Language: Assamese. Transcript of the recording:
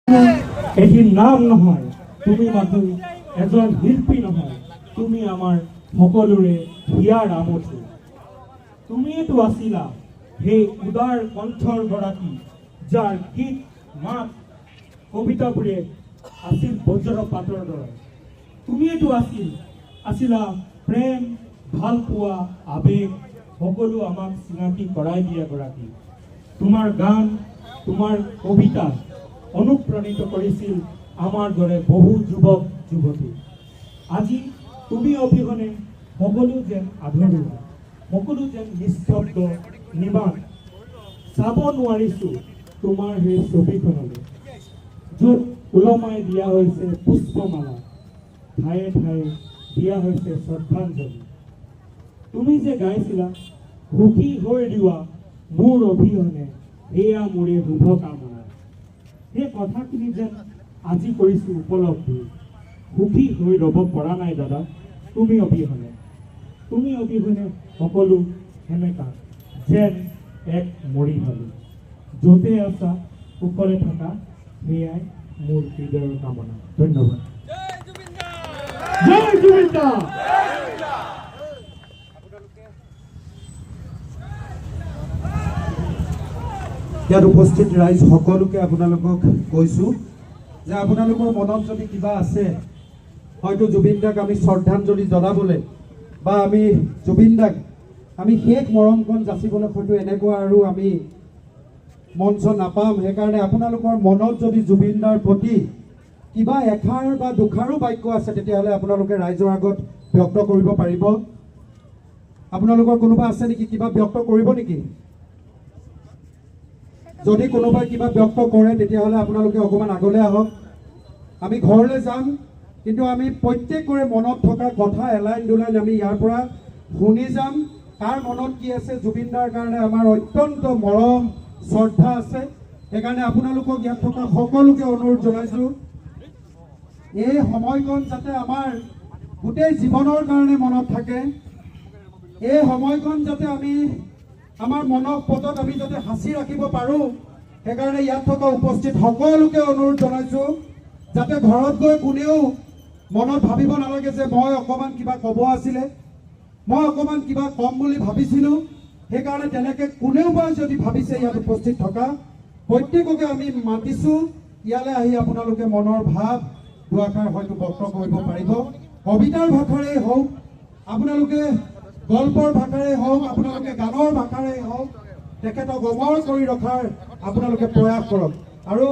এটিৰ নাম নহয়, তুমি মাথো এজন শিল্পী নহয়, তুমি আমাৰ সকলোৰে হিয়াৰ আমঠু। তুমিয়েতো আছিলা সেই উদাৰ কণ্ঠৰ গৰাকী, যাৰ গীত মাত কবিতাবোৰে আছিল বজ্ৰপাতৰ দৰে। তুমিয়েতো আছিলা প্ৰেম, ভালপোৱা, আবেগ সকলো আমাক চিনাকি কৰাই দিয়া গৰাকী। তোমাৰ গান, তোমাৰ কবিতা অনুপ্ৰাণিত কৰিছিল আমাৰ দৰে বহু যুৱক যুৱতী। আজি তুমি অবিহনে সকলো যেন আধৰুৱা, সকলো যেন নিস্তব্ধ, নিমাত। চাব নোৱাৰিছোঁ তোমাৰ সেই ছবিখনলৈ, য'ত ওলমাই দিয়া হৈছে পুষ্পমালা, ঠায়ে ঠায়ে দিয়া হৈছে শ্ৰদ্ধাঞ্জলি। তুমি যে গাইছিলা, সুখী হৈ দিৱা মোৰ অবিহনে, এয়া মোৰে শুভকামনা। সেই কথাখিনি যেন আজি কৰিছোঁ উপলব্ধি। সুখী হৈ ৰ'ব পৰা নাই দাদা, তুমি অবিহনে সকলো সেমেকা যেন এক মৰিহালি। য'তে আছা সুখৰে থাকা, সেয়াই মোৰ হৃদয়ৰ কামনা। ধন্যবাদ। জয় জুবিন দা। ইয়াত উপস্থিত ৰাইজ সকলোকে আপোনালোকক কৈছোঁ যে আপোনালোকৰ মনত যদি কিবা আছে, হয়তো জুবিন দাক আমি শ্ৰদ্ধাঞ্জলি জনাবলৈ বা আমি জুবিন দাক আমি শেষ মৰমকণ যাচিবলৈ হয়তো এনেকুৱা আৰু আমি মঞ্চ নাপাম। সেইকাৰণে আপোনালোকৰ মনত যদি জুবিন দাৰ প্ৰতি কিবা এষাৰ বা দুষাৰো বাক্য আছে, তেতিয়াহ'লে আপোনালোকে ৰাইজৰ আগত ব্যক্ত কৰিব পাৰিব। আপোনালোকৰ কোনোবা আছে নেকি, কিবা ব্যক্ত কৰিব নেকি? যদি কোনোবাই কিবা ব্যক্ত কৰে, তেতিয়াহ'লে আপোনালোকে অকণমান আগলৈ আহক। আমি ঘৰলৈ যাম, কিন্তু আমি প্ৰত্যেকৰে মনত থকা কথা এলাইন দুলাইন আমি ইয়াৰ পৰা শুনি যাম। কাৰ মনত কি আছে, জুবিন দাৰ কাৰণে আমাৰ অত্যন্ত মৰম শ্ৰদ্ধা আছে। সেইকাৰণে আপোনালোকক ইয়াত থকা সকলোকে অনুৰোধ জনাইছোঁ, এই সময়কণ যাতে আমাৰ গোটেই জীৱনৰ কাৰণে মনত থাকে, এই সময়কণ যাতে আমি আমাৰ মনৰ পটত আমি যাতে সাঁচি ৰাখিব পাৰোঁ। সেইকাৰণে ইয়াত থকা উপস্থিত সকলোকে অনুৰোধ জনাইছোঁ, যাতে ঘৰত গৈ কোনেও মনত ভাবিব নালাগে যে মই অকণমান কিবা ক'ব আছিলে, মই অকণমান কিবা ক'ম বুলি ভাবিছিলোঁ। সেইকাৰণে তেনেকৈ কোনেও বা যদি ভাবিছে, ইয়াত উপস্থিত থকা প্ৰত্যেককে আমি মাতিছোঁ, ইয়ালৈ আহি আপোনালোকে মনৰ ভাৱ দুআষাৰ হয়তো ব্যক্ত কৰিব পাৰিব। কবিতাৰ ভাষাৰেই হওক, আপোনালোকে গল্পৰ ভাষাৰেই হওক, আপোনালোকে গানৰ ভাষাৰেই হওক, তেখেতক অমৰ কৰি ৰখাৰ আপোনালোকে প্ৰয়াস কৰক। আৰু